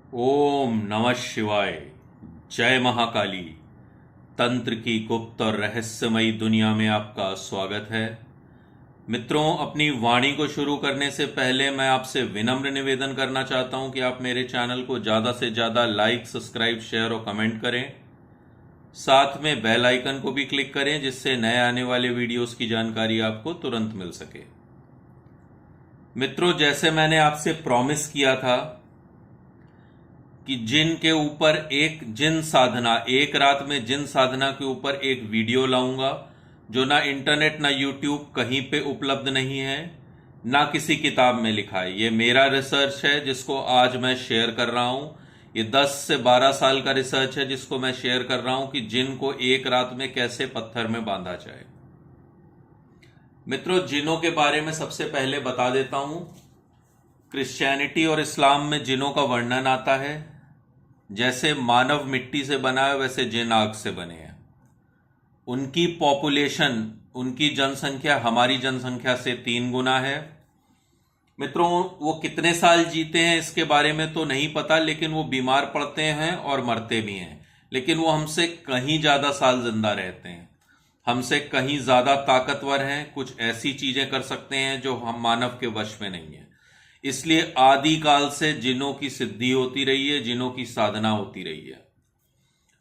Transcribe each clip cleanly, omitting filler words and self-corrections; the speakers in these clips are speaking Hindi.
ओम नमः शिवाय। जय महाकाली। तंत्र की गुप्त और रहस्यमयी दुनिया में आपका स्वागत है। मित्रों, अपनी वाणी को शुरू करने से पहले मैं आपसे विनम्र निवेदन करना चाहता हूं कि आप मेरे चैनल को ज़्यादा से ज़्यादा लाइक, सब्सक्राइब, शेयर और कमेंट करें। साथ में बेल आइकन को भी क्लिक करें जिससे नए आने वाले वीडियोस की जानकारी आपको तुरंत मिल सके। मित्रों, जैसे मैंने आपसे प्रॉमिस किया था कि जिन के ऊपर एक रात में जिन साधना के ऊपर एक वीडियो लाऊंगा जो ना इंटरनेट ना यूट्यूब कहीं पे उपलब्ध नहीं है, ना किसी किताब में लिखा है। ये मेरा रिसर्च है जिसको आज मैं शेयर कर रहा हूं। ये 10 से 12 साल का रिसर्च है जिसको मैं शेयर कर रहा हूं कि जिन को एक रात में कैसे पत्थर में बांधा जाए। मित्रों, जिनों के बारे में सबसे पहले बता देता हूं। क्रिश्चियनिटी और इस्लाम में जिनों का वर्णन आता है। जैसे मानव मिट्टी से बना है वैसे जिन आग से बने हैं। उनकी पॉपुलेशन, उनकी जनसंख्या हमारी जनसंख्या से 3 गुना है। मित्रों, वो कितने साल जीते हैं इसके बारे में तो नहीं पता, लेकिन वो बीमार पड़ते हैं और मरते भी हैं। लेकिन वो हमसे कहीं ज्यादा साल जिंदा रहते हैं, हमसे कहीं ज्यादा ताकतवर हैं, कुछ ऐसी चीजें कर सकते हैं जो हम मानव के वश में नहीं है। इसलिए आदिकाल से जिनों की सिद्धि होती रही है, जिनों की साधना होती रही है।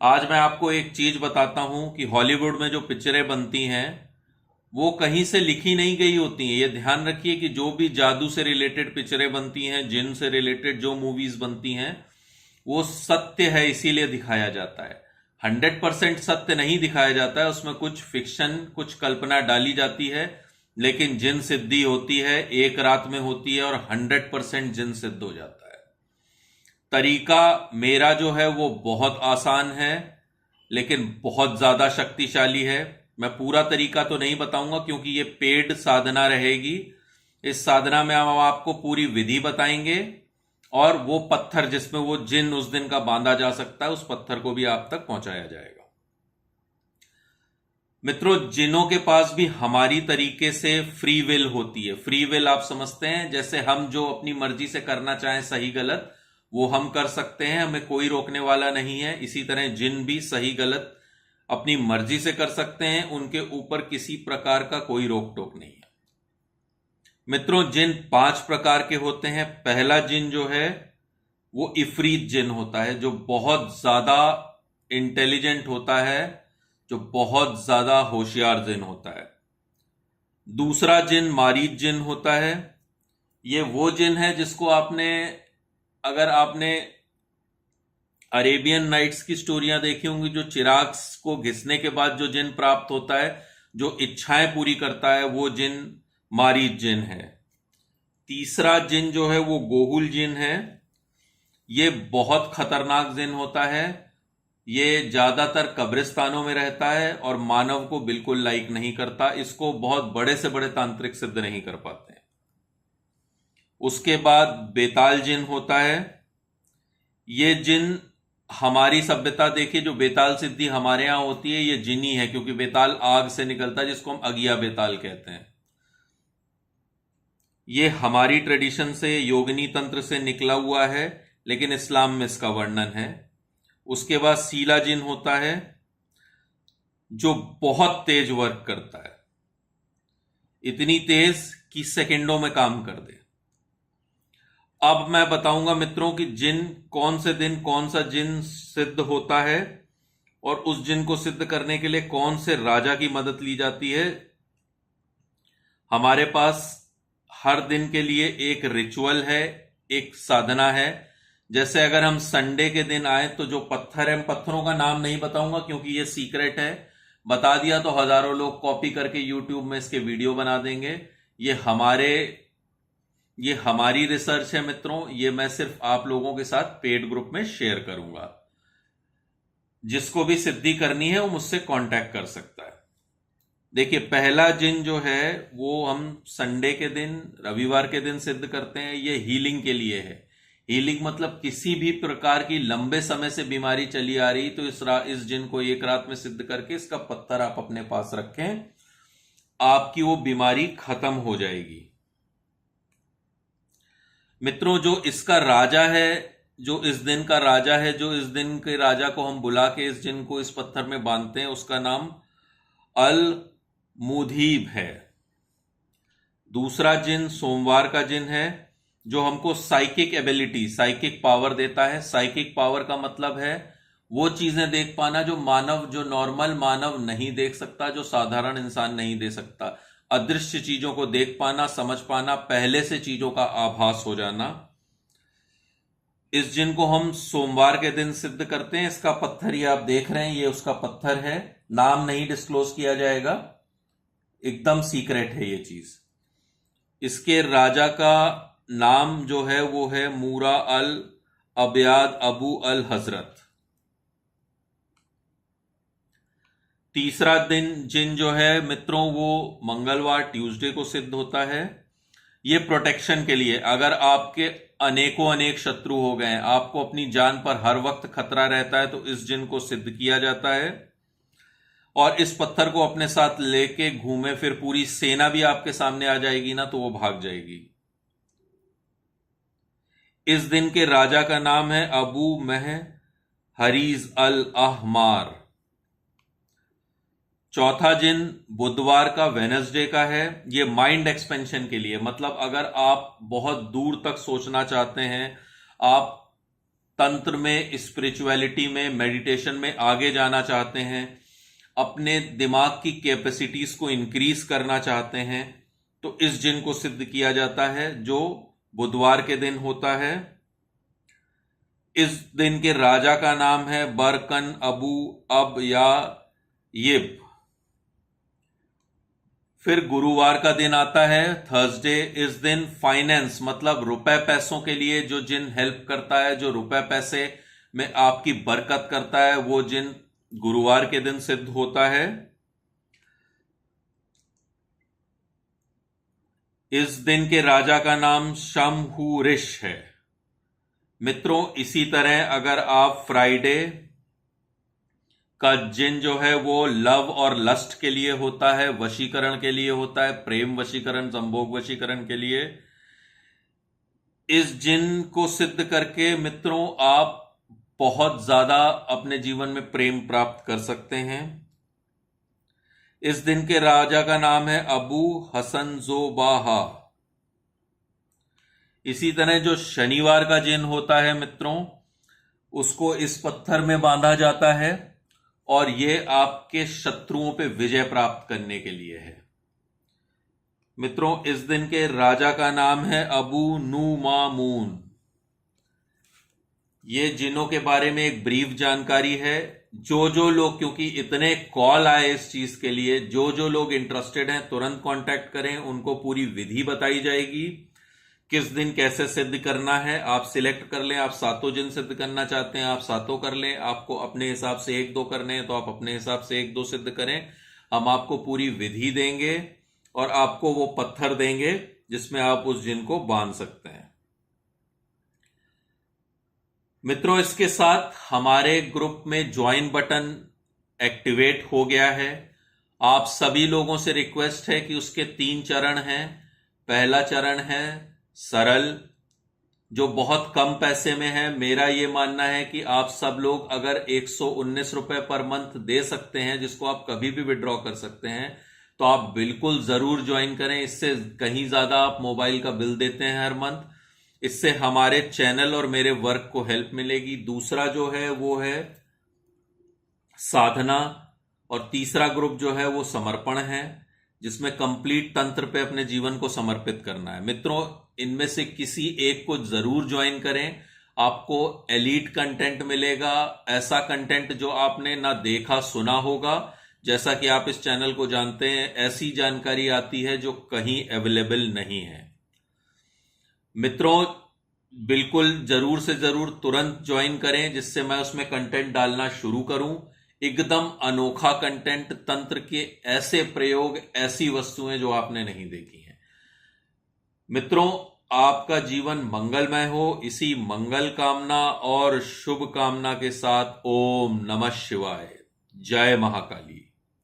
आज मैं आपको एक चीज बताता हूं कि हॉलीवुड में जो पिक्चरें बनती हैं वो कहीं से लिखी नहीं गई होती हैं। ये ध्यान रखिए कि जो भी जादू से रिलेटेड पिक्चरें बनती हैं, जिन से रिलेटेड जो मूवीज बनती हैं, वो सत्य है इसीलिए दिखाया जाता है। 100% सत्य नहीं दिखाया जाता है, उसमें कुछ फिक्शन, कुछ कल्पना डाली जाती है। लेकिन जिन सिद्धि होती है एक रात में होती है और 100% जिन सिद्ध हो जाता है। तरीका मेरा जो है वो बहुत आसान है लेकिन बहुत ज्यादा शक्तिशाली है। मैं पूरा तरीका तो नहीं बताऊंगा क्योंकि ये पेड साधना रहेगी। इस साधना में हम आपको पूरी विधि बताएंगे और वो पत्थर जिसमें वो जिन उस दिन का बांधा जा सकता है, उस पत्थर को भी आप तक पहुंचाया जाएगा। मित्रों, जिनों के पास भी हमारी तरीके से फ्री विल होती है। फ्री विल आप समझते हैं, जैसे हम जो अपनी मर्जी से करना चाहें सही गलत वो हम कर सकते हैं, हमें कोई रोकने वाला नहीं है। इसी तरह जिन भी सही गलत अपनी मर्जी से कर सकते हैं, उनके ऊपर किसी प्रकार का कोई रोक टोक नहीं है। मित्रों, जिन 5 प्रकार के होते हैं। पहला जिन जो है वो इफरीत जिन होता है, जो बहुत ज्यादा इंटेलिजेंट होता है, जो बहुत ज्यादा होशियार जिन होता है। दूसरा जिन मारीच जिन होता है। ये वो जिन है जिसको अगर आपने अरेबियन नाइट्स की स्टोरियां देखी होंगी, जो चिराग को घिसने के बाद जो जिन प्राप्त होता है, जो इच्छाएं पूरी करता है, वो जिन मारीच जिन है। तीसरा जिन जो है वो गोहुल जिन है। ये बहुत खतरनाक जिन होता है। ये ज्यादातर कब्रिस्तानों में रहता है और मानव को बिल्कुल लाइक नहीं करता। इसको बहुत बड़े से बड़े तांत्रिक सिद्ध नहीं कर पाते हैं। उसके बाद बेताल जिन होता है। ये जिन हमारी सभ्यता देखिए, जो बेताल सिद्धि हमारे यहां होती है ये जिनी है, क्योंकि बेताल आग से निकलता है जिसको हम अगिया बेताल कहते हैं। ये हमारी ट्रेडिशन से, योगिनी तंत्र से निकला हुआ है, लेकिन इस्लाम में इसका वर्णन है। उसके बाद सीला जिन होता है जो बहुत तेज वर्क करता है, इतनी तेज कि सेकंडों में काम कर दे। अब मैं बताऊंगा मित्रों कि जिन कौन से दिन कौन सा जिन सिद्ध होता है और उस जिन को सिद्ध करने के लिए कौन से राजा की मदद ली जाती है। हमारे पास हर दिन के लिए एक रिचुअल है, एक साधना है। जैसे अगर हम संडे के दिन आए तो जो पत्थर है, पत्थरों का नाम नहीं बताऊंगा क्योंकि ये सीक्रेट है। बता दिया तो हजारों लोग कॉपी करके यूट्यूब में इसके वीडियो बना देंगे। ये हमारी रिसर्च है मित्रों। ये मैं सिर्फ आप लोगों के साथ पेड ग्रुप में शेयर करूंगा। जिसको भी सिद्धि करनी है वो मुझसे कांटेक्ट कर सकता है। देखिए, पहला जिन जो है वो हम संडे के दिन, रविवार के दिन सिद्ध करते हैं। ये हीलिंग के लिए है। हीलिंग मतलब किसी भी प्रकार की लंबे समय से बीमारी चली आ रही तो इस जिन को एक रात में सिद्ध करके इसका पत्थर आप अपने पास रखें, आपकी वो बीमारी खत्म हो जाएगी। मित्रों, जो इसका राजा है जो इस दिन का राजा है, जो इस दिन के राजा को हम बुला के इस जिन को इस पत्थर में बांधते हैं, उसका नाम अल मुधीब है। दूसरा जिन सोमवार का जिन है, जो हमको साइकिक एबिलिटी, साइकिक पावर देता है। साइकिक पावर का मतलब है वो चीजें देख पाना जो मानव, जो नॉर्मल मानव नहीं देख सकता, जो साधारण इंसान नहीं दे सकता। अदृश्य चीजों को देख पाना, समझ पाना, पहले से चीजों का आभास हो जाना। इस जिन को हम सोमवार के दिन सिद्ध करते हैं। इसका पत्थर ये आप देख रहे हैं, ये उसका पत्थर है। नाम नहीं डिस्क्लोज किया जाएगा, एकदम सीक्रेट है ये चीज। इसके राजा का नाम जो है वो है मूरा अल अबयाद अबू अल हजरत। तीसरा दिन जिन जो है मित्रों, वो मंगलवार ट्यूसडे को सिद्ध होता है। ये प्रोटेक्शन के लिए, अगर आपके अनेकों अनेक शत्रु हो गए हैं, आपको अपनी जान पर हर वक्त खतरा रहता है, तो इस जिन को सिद्ध किया जाता है। और इस पत्थर को अपने साथ लेके घूमे, फिर पूरी सेना भी आपके सामने आ जाएगी ना, तो वो भाग जाएगी। इस दिन के राजा का नाम है अबू मह हरीज अल अहमार। चौथा जिन बुधवार का, वेनसडे का है। ये माइंड एक्सपेंशन के लिए, मतलब अगर आप बहुत दूर तक सोचना चाहते हैं, आप तंत्र में, स्पिरिचुअलिटी में, मेडिटेशन में आगे जाना चाहते हैं, अपने दिमाग की कैपेसिटीज को इंक्रीज करना चाहते हैं, तो इस जिन को सिद्ध किया जाता है, जो बुधवार के दिन होता है। इस दिन के राजा का नाम है बरकन अबू अब या यिब। फिर गुरुवार का दिन आता है, थर्सडे। इस दिन फाइनेंस, मतलब रुपए पैसों के लिए जो जिन हेल्प करता है, जो रुपए पैसे में आपकी बरकत करता है, वो जिन गुरुवार के दिन सिद्ध होता है। इस दिन के राजा का नाम शमहूरिश है। मित्रों, इसी तरह अगर आप फ्राइडे का जिन जो है वो लव और लस्ट के लिए होता है, वशीकरण के लिए होता है, प्रेम वशीकरण, संभोग वशीकरण के लिए। इस जिन को सिद्ध करके मित्रों आप बहुत ज्यादा अपने जीवन में प्रेम प्राप्त कर सकते हैं। इस दिन के राजा का नाम है अबू हसन जोबाहा। इसी तरह जो शनिवार का जिन होता है मित्रों, उसको इस पत्थर में बांधा जाता है और ये आपके शत्रुओं पे विजय प्राप्त करने के लिए है। मित्रों, इस दिन के राजा का नाम है अबू नुमामून। ये जिनों के बारे में एक ब्रीफ जानकारी है। जो लोग, क्योंकि इतने कॉल आए इस चीज के लिए, जो लोग इंटरेस्टेड हैं तुरंत कांटेक्ट करें, उनको पूरी विधि बताई जाएगी किस दिन कैसे सिद्ध करना है। आप सिलेक्ट कर लें, आप सातों जिन सिद्ध करना चाहते हैं आप सातों कर लें, आपको अपने हिसाब से एक दो करने हैं तो आप अपने हिसाब से एक दो सिद्ध करें। हम आपको पूरी विधि देंगे और आपको वो पत्थर देंगे जिसमें आप उस जिन को बांध सकते हैं। मित्रों, इसके साथ हमारे ग्रुप में ज्वाइन बटन एक्टिवेट हो गया है। आप सभी लोगों से रिक्वेस्ट है कि उसके 3 चरण हैं। पहला चरण है सरल, जो बहुत कम पैसे में है। मेरा यह मानना है कि आप सब लोग अगर 119 रुपए पर मंथ दे सकते हैं, जिसको आप कभी भी विड्रॉ कर सकते हैं, तो आप बिल्कुल जरूर ज्वाइन करें। इससे कहीं ज्यादा आप मोबाइल का बिल देते हैं हर मंथ, इससे हमारे चैनल और मेरे वर्क को हेल्प मिलेगी। दूसरा जो है वो है साधना, और तीसरा ग्रुप जो है वो समर्पण है, जिसमें कंप्लीट तंत्र पे अपने जीवन को समर्पित करना है। मित्रों, इनमें से किसी एक को जरूर ज्वाइन करें। आपको एलीट कंटेंट मिलेगा, ऐसा कंटेंट जो आपने ना देखा सुना होगा। जैसा कि आप इस चैनल को जानते हैं, ऐसी जानकारी आती है जो कहीं अवेलेबल नहीं है। मित्रों, बिल्कुल जरूर से जरूर तुरंत ज्वाइन करें, जिससे मैं उसमें कंटेंट डालना शुरू करूं। एकदम अनोखा कंटेंट, तंत्र के ऐसे प्रयोग, ऐसी वस्तुएं जो आपने नहीं देखी हैं। मित्रों, आपका जीवन मंगलमय हो, इसी मंगल कामना और शुभ कामना के साथ ओम नमः शिवाय। जय महाकाली।